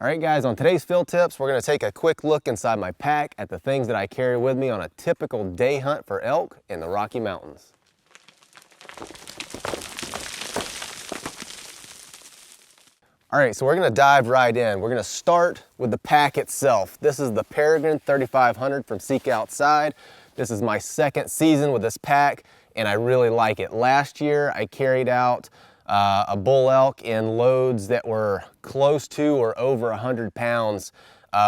All right guys, on today's field tips, we're gonna take a quick look inside my pack at the things that I carry with me on a typical day hunt for elk in the Rocky Mountains. All right, so we're gonna dive right in. We're gonna start with the pack itself. This is the Peregrine 3500 from Seek Outside. This is my second season with this pack, and I really like it. Last year, I carried out a bull elk in loads that were close to or over 100 pounds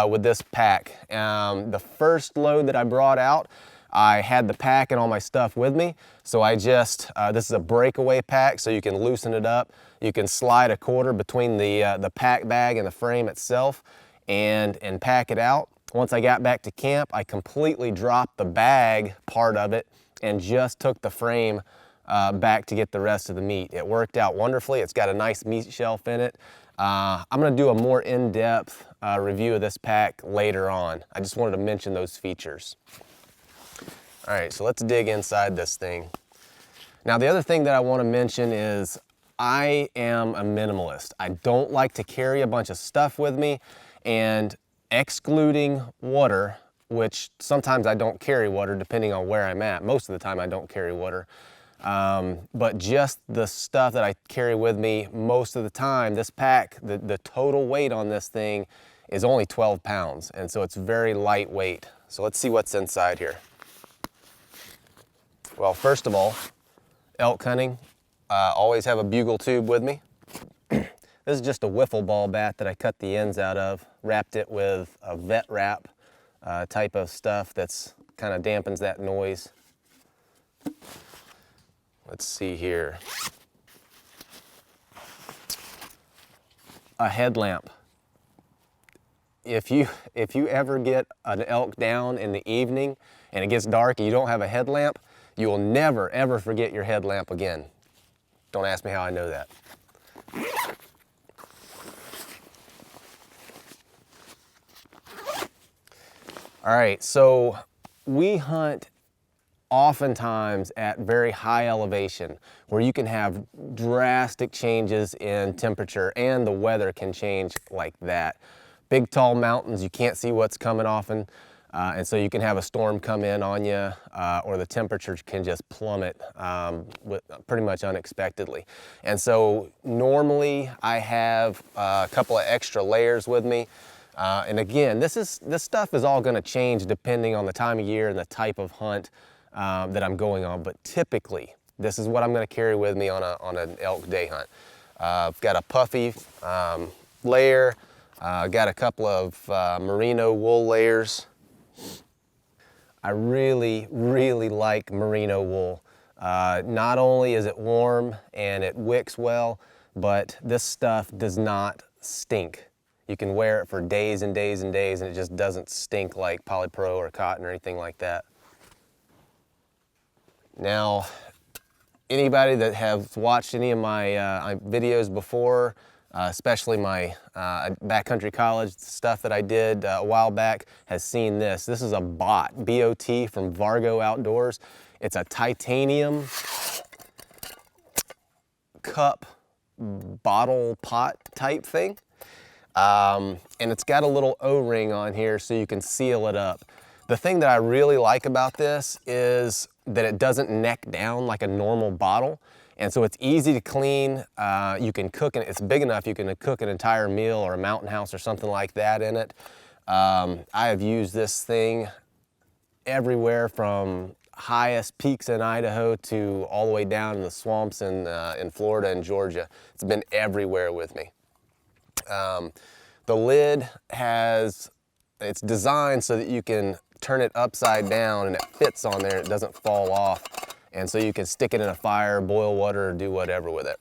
with this pack. The first load that I brought out, I had the pack and all my stuff with me. So I just, this is a breakaway pack, so you can loosen it up. You can slide a quarter between the pack bag and the frame itself and pack it out. Once I got back to camp, I completely dropped the bag part of it and just took the frame back to get the rest of the meat. It worked out wonderfully. It's got a nice meat shelf in it. I'm gonna do a more in-depth review of this pack later on. I just wanted to mention those features. All right, so let's dig inside this thing. Now, the other thing that I wanna mention is I am a minimalist. I don't like to carry a bunch of stuff with me, and excluding water, which sometimes I don't carry water depending on where I'm at. Most of the time I don't carry water. But just the stuff that I carry with me most of the time, this pack, the total weight on this thing is only 12 pounds. And so it's very lightweight. So let's see what's inside here. Well, first of all, elk hunting, always have a Bugle Tube with me. This is just a wiffle ball bat that I cut the ends out of, wrapped it with a vet wrap type of stuff that's kind of dampens that noise. Let's see here. A headlamp. If you ever get an elk down in the evening and it gets dark and you don't have a headlamp, you will never ever forget your headlamp again. Don't ask me how I know that. All right, so we hunt oftentimes at very high elevation where you can have drastic changes in temperature and the weather can change like that. Big tall mountains, you can't see what's coming often, and so you can have a storm come in on you or the temperature can just plummet pretty much unexpectedly. And so normally I have a couple of extra layers with me. And again, this stuff is all going to change depending on the time of year and the type of hunt that I'm going on, but typically this is what I'm going to carry with me on an elk day hunt. I've got a puffy layer, got a couple of merino wool layers. I really like merino wool. Not only is it warm and it wicks well, but this stuff does not stink. You can wear it for days and days and days and it just doesn't stink like polypro or cotton or anything like that. Now, anybody that has watched any of my videos before, especially my backcountry college stuff that I did a while back, has seen this. This is a BOT, B-O-T, from Vargo Outdoors. It's a titanium cup, bottle, pot type thing. And it's got a little O-ring on here so you can seal it up. The thing that I really like about this is that it doesn't neck down like a normal bottle. And so it's easy to clean. You can cook it. It's big enough you can cook an entire meal or a mountain house or something like that in it. I have used this thing everywhere from highest peaks in Idaho to all the way down in the swamps in Florida and Georgia. It's been everywhere with me. The lid it's designed so that you can turn it upside down and it fits on there, it doesn't fall off. And so you can stick it in a fire, boil water, or do whatever with it.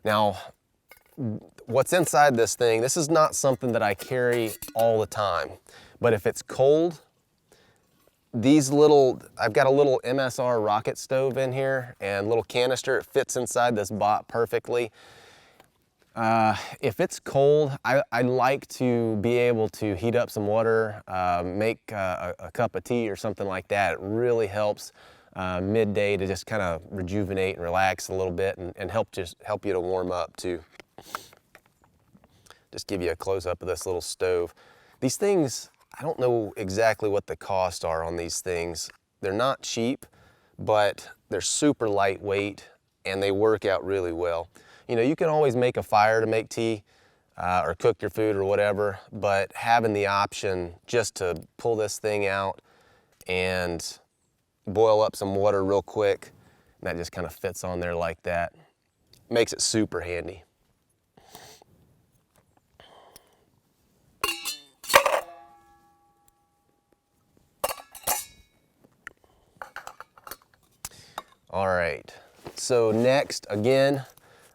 Now, what's inside this thing, this is not something that I carry all the time, but if it's cold, I've got a little Msr Rocket Stove in here and a little canister, it fits inside this bot perfectly. If it's cold, I like to be able to heat up some water, make a cup of tea or something like that. It really helps midday to just kind of rejuvenate and relax a little bit and help you to warm up too. Just give you a close-up of this little stove. These things, I don't know exactly what the costs are on these things. They're not cheap, but they're super lightweight and they work out really well. You know, you can always make a fire to make tea or cook your food or whatever, but having the option just to pull this thing out and boil up some water real quick, and that just kind of fits on there like that, makes it super handy. All right, so next, again,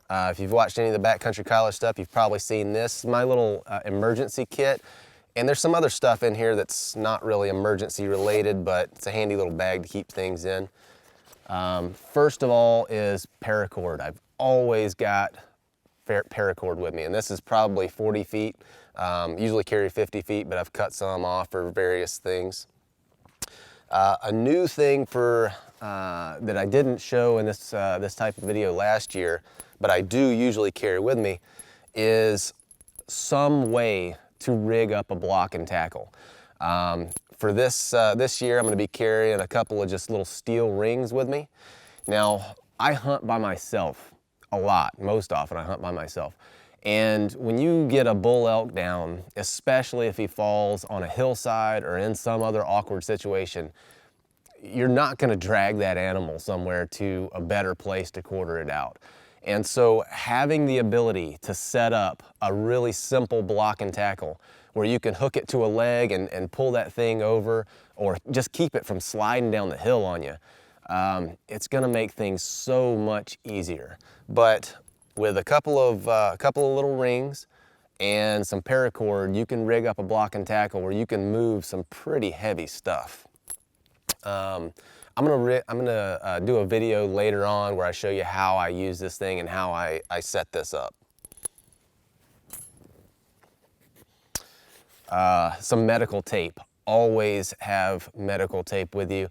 if you've watched any of the backcountry college stuff, you've probably seen this, my little emergency kit. And there's some other stuff in here that's not really emergency related, but it's a handy little bag to keep things in. First of all is paracord. I've always got paracord with me, and this is probably 40 feet. Usually carry 50 feet, but I've cut some off for various things. A new thing for that I didn't show in this type of video last year, but I do usually carry with me, is some way to rig up a block and tackle. For this year, I'm going to be carrying a couple of just little steel rings with me. Now, I hunt by myself a lot. Most often I hunt by myself. And when you get a bull elk down, especially if he falls on a hillside or in some other awkward situation, you're not going to drag that animal somewhere to a better place to quarter it out. And so having the ability to set up a really simple block and tackle where you can hook it to a leg and pull that thing over, or just keep it from sliding down the hill on you, it's going to make things so much easier. But with a couple of little rings and some paracord, you can rig up a block and tackle where you can move some pretty heavy stuff. I'm gonna do a video later on where I show you how I use this thing and how I set this up. Some medical tape. Always have medical tape with you.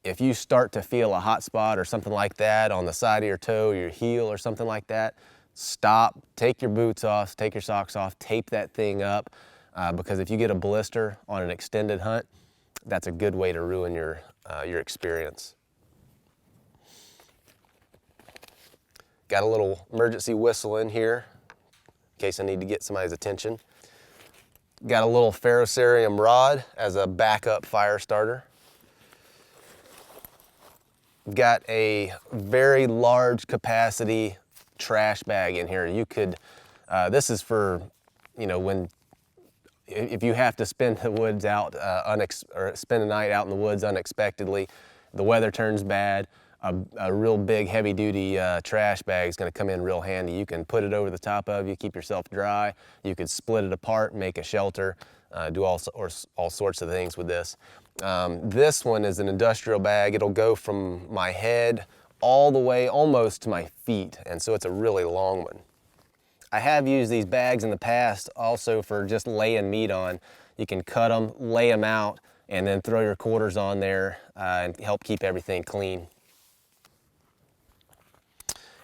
If you start to feel a hot spot or something like that on the side of your toe, your heel or something like that, stop, take your boots off, take your socks off, tape that thing up, because if you get a blister on an extended hunt, that's a good way to ruin your experience. Got a little emergency whistle in here in case I need to get somebody's attention. Got a little ferrocerium rod as a backup fire starter. Got a very large capacity trash bag in here. You could, this is for, you know, if you have to spend the woods out, or spend the night out in the woods unexpectedly, the weather turns bad, a real big heavy duty trash bag is going to come in real handy. You can put it over the top of you, keep yourself dry. You could split it apart, make a shelter, do all sorts of things with this. This one is an industrial bag. It'll go from my head all the way almost to my feet, and so it's a really long one. I have used these bags in the past also for just laying meat on. You can cut them, lay them out, and then throw your quarters on there and help keep everything clean.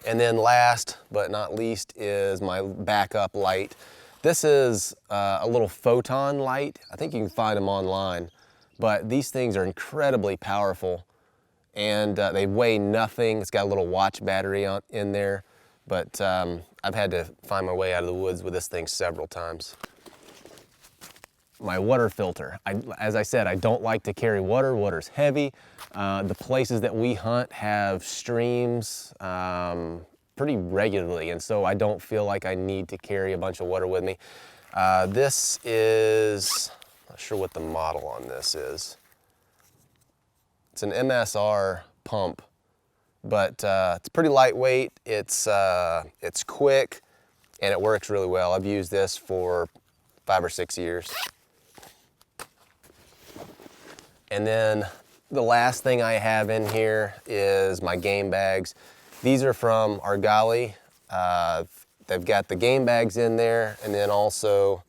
And then last but not least is my backup light. This is a little photon light. I think you can find them online, but these things are incredibly powerful and they weigh nothing. It's got a little watch battery in there, but I've had to find my way out of the woods with this thing several times. My water filter. As I said, I don't like to carry water. Water's heavy. The places that we hunt have streams pretty regularly, and so I don't feel like I need to carry a bunch of water with me. This is, not sure what the model on this is. It's an Msr pump, but it's pretty lightweight. It's quick, and it works really well. I've used this for 5 or 6 years. And then the last thing I have in here is my game bags. These are from Argali. They've got the game bags in there, and then also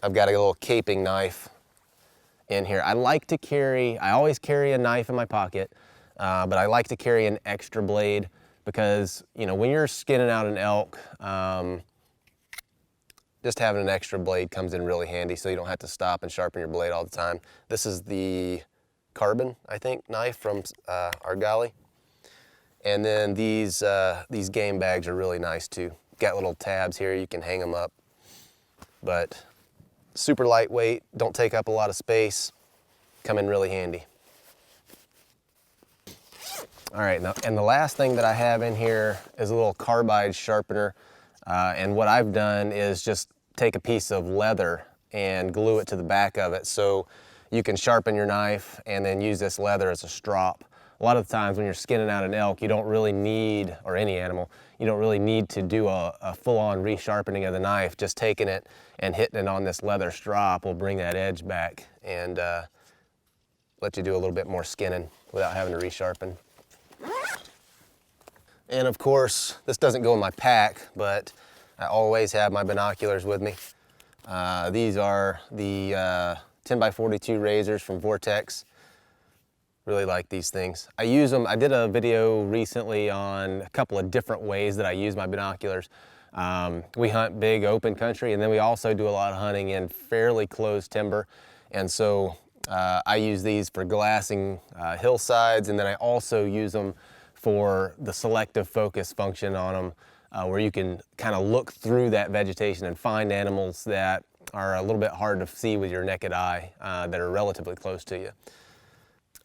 I've got a little caping knife in here. I always carry a knife in my pocket, but I like to carry an extra blade because, you know, when you're skinning out an elk, just having an extra blade comes in really handy so you don't have to stop and sharpen your blade all the time. This is the carbon, I think, knife from Argali. And then these game bags are really nice too. Got little tabs here, you can hang them up. But super lightweight, don't take up a lot of space, come in really handy. All right, now, and the last thing that I have in here is a little carbide sharpener. And what I've done is just take a piece of leather and glue it to the back of it so you can sharpen your knife and then use this leather as a strop. A lot of the times when you're skinning out an elk, you don't really need, or any animal, you don't really need to do a full-on resharpening of the knife. Just taking it and hitting it on this leather strop will bring that edge back and let you do a little bit more skinning without having to resharpen. And of course, this doesn't go in my pack, but I always have my binoculars with me. These are the 10x42 razors from Vortex. Really like these things. I use them, I did a video recently on a couple of different ways that I use my binoculars. We hunt big open country, and then we also do a lot of hunting in fairly closed timber. And so I use these for glassing hillsides, and then I also use them for the selective focus function on them, where you can kind of look through that vegetation and find animals that are a little bit hard to see with your naked eye, that are relatively close to you.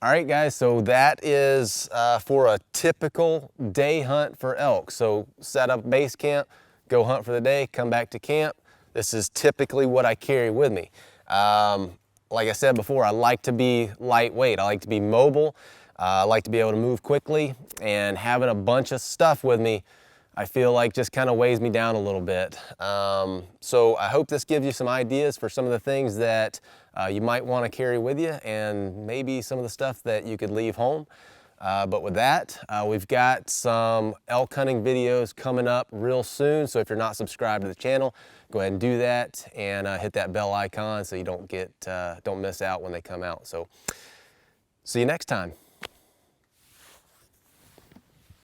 All right, guys, so that is for a typical day hunt for elk. So set up base camp, go hunt for the day, come back to camp. This is typically what I carry with me. Like I said before, I like to be lightweight. I like to be mobile. I like to be able to move quickly, and having a bunch of stuff with me, I feel like just kind of weighs me down a little bit. So I hope this gives you some ideas for some of the things that you might want to carry with you, and maybe some of the stuff that you could leave home. But with that, we've got some elk hunting videos coming up real soon. So if you're not subscribed to the channel, go ahead and do that, and hit that bell icon so you don't miss out when they come out. So see you next time.